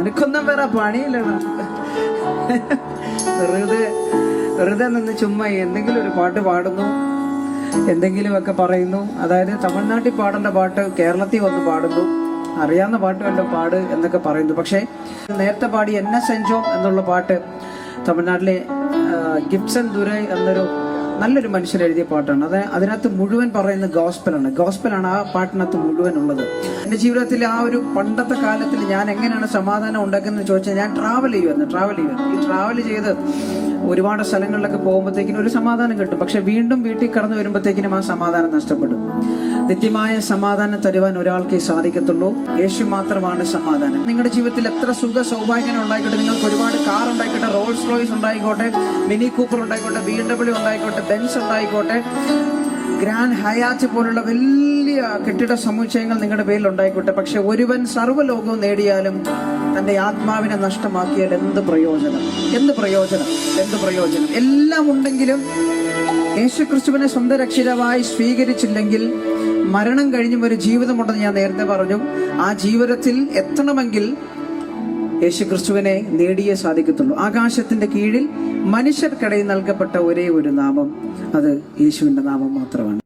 നിനക്കൊന്നും വേറെ പണിയില്ലടാ. വെറുതെ നിന്ന് ചുമ്മാ എന്തെങ്കിലും ഒരു പാട്ട് പാടുന്നു, എന്തെങ്കിലുമൊക്കെ പറയുന്നു. അതായത് തമിഴ്നാട്ടിൽ പാടേണ്ട പാട്ട് കേരളത്തിൽ വന്ന് പാടുന്നു, അറിയാവുന്ന പാട്ട് വല്ലതും പാട് എന്നൊക്കെ പറയുന്നു. പക്ഷേ നേരത്തെ പാടി എന്നെ സെഞ്ചോ എന്നുള്ള പാട്ട് തമിഴ്നാട്ടിലെ ഗിബ്സൺ ദുരൈ എന്നൊരു നല്ലൊരു മനുഷ്യർ എഴുതിയ പാട്ടാണ്. അതിനകത്ത് മുഴുവൻ പറയുന്ന ഗോസ്പലാണ് ആ പാട്ടിനകത്ത് മുഴുവൻ ഉള്ളത്. എൻ്റെ ജീവിതത്തിൽ ആ ഒരു പണ്ടത്തെ കാലത്തിൽ ഞാൻ എങ്ങനെയാണ് സമാധാനം ഉണ്ടാക്കുന്നത് ചോദിച്ചാൽ, ഞാൻ ട്രാവൽ ചെയ്യുമായിരുന്നു. ഈ ട്രാവൽ ചെയ്ത് ഒരുപാട് സ്ഥലങ്ങളിലൊക്കെ പോകുമ്പോഴത്തേക്കിനും ഒരു സമാധാനം കിട്ടും. പക്ഷെ വീണ്ടും വീട്ടിൽ കടന്നു വരുമ്പോഴത്തേക്കിനും ആ സമാധാനം നഷ്ടപ്പെടും. നിത്യമായ സമാധാനം തരുവാൻ ഒരാൾക്കേ സാധിക്കത്തുള്ളൂ. യേശു മാത്രമാണ് സമാധാനം. നിങ്ങളുടെ ജീവിതത്തിൽ എത്ര സുഖ സൗഭാഗ്യം ഉണ്ടായിക്കോട്ടെ, നിങ്ങൾക്ക് ഒരുപാട് കാർ ഉണ്ടായിക്കോട്ടെ, റോൾസ് റോയ്സ് ഉണ്ടായിക്കോട്ടെ, മിനി കൂപ്പർ ഉണ്ടായിക്കോട്ടെ, BMW ഉണ്ടായിക്കോട്ടെ, ബെൻസ് ഉണ്ടായിക്കോട്ടെ, ഗ്രാൻഡ് ഹയാത്ത് പോലുള്ള വലിയ കെട്ടിട സമുച്ചയങ്ങൾ നിങ്ങളുടെ പേരിൽ ഉണ്ടായിക്കോട്ടെ, പക്ഷെ ഒരുവൻ സർവ്വലോകവും നേടിയാലും തന്റെ ആത്മാവിനെ നഷ്ടമാക്കിയാൽ എന്ത് പ്രയോജനം? എല്ലാം ഉണ്ടെങ്കിലും യേശുക്രിസ്തുവിനെ സ്വന്തം രക്ഷിതാവായി സ്വീകരിച്ചില്ലെങ്കിൽ മരണം കഴിഞ്ഞും ഒരു ജീവിതമുണ്ടെന്ന് ഞാൻ നേരത്തെ പറഞ്ഞു. ആ ജീവിതത്തിൽ എത്തണമെങ്കിൽ യേശുക്രിസ്തുവിനെ നേടിയേ സാധിക്കത്തുള്ളൂ. ആകാശത്തിന്റെ കീഴിൽ മനുഷ്യർക്കിടയിൽ നൽകപ്പെട്ട ഒരേ ഒരു നാമം, അത് യേശുവിന്റെ നാമം മാത്രമാണ്.